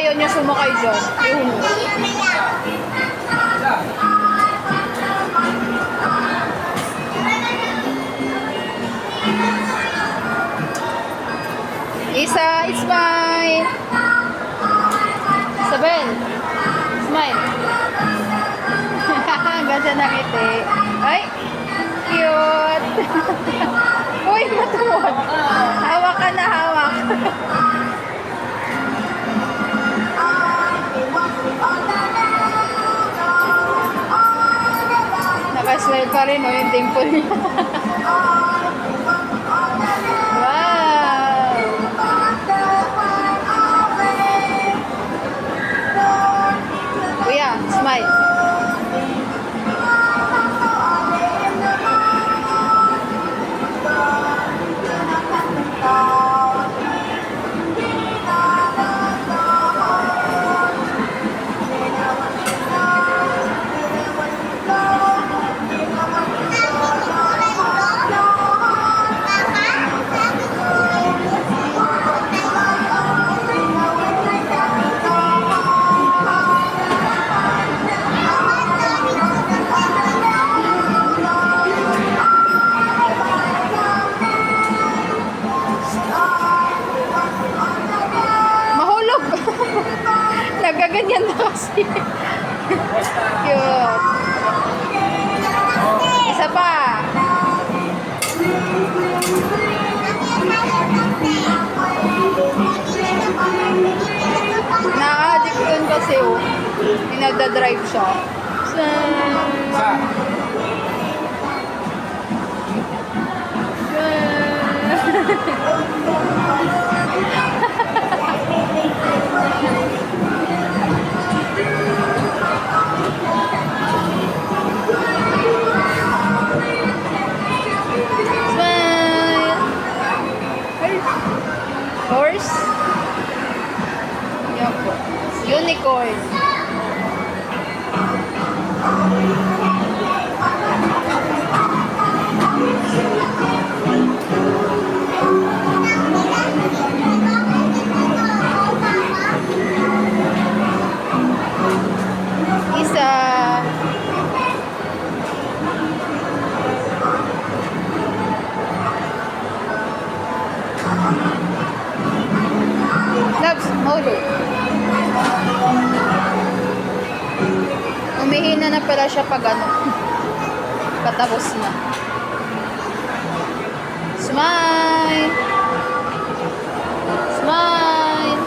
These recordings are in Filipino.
ayaw niya sumakay dyan. Yun. Isa, smile. Isabel, smile. Ganda na ngiti. Ay, cute. Uy, matuwag. Hawak ka na, hawak. Naka-smile pa rin, yung dimple niya. Kuya, smile. Nagaganyan na kasi. Cute. Isa pa. Na-addict yun kasi pinagdadrive siya. Horse? Yan po. Unicorn. Isa. Loves, mahulog. Umihina na pala siya pag ano. Patapos na. Smile! Smile!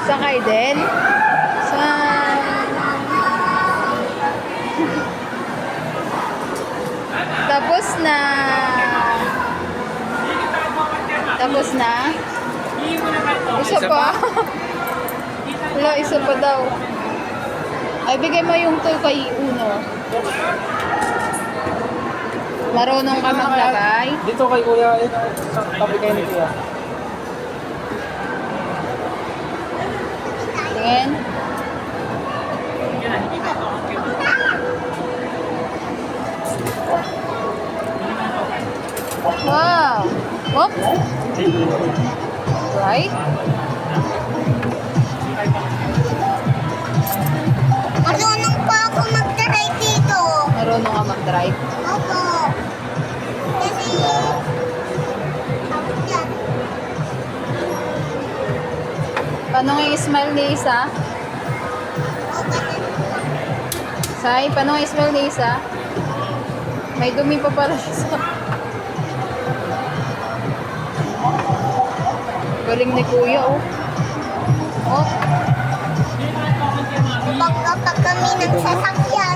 Sakay din. Tapos na. Tapos na. Isa pa. Wala, isa pa daw. Ay, bigay mo yung to kay Uno. Marunong ka maglagay. Dito kay Kuya, tabi kayo ni Kuya. Tingin. Wow! Whoop! Right? Marunong pa ako mag-drive dito. Marunong ka mag-drive? Opo. Kasi, yan. Paano nga i-smile ni Isa? Sai, paano nga i-smile ni Isa? May dumi pa pala siya sa... Galing ni Kuya, oh. Oh. Kapag kami ng sasakyan,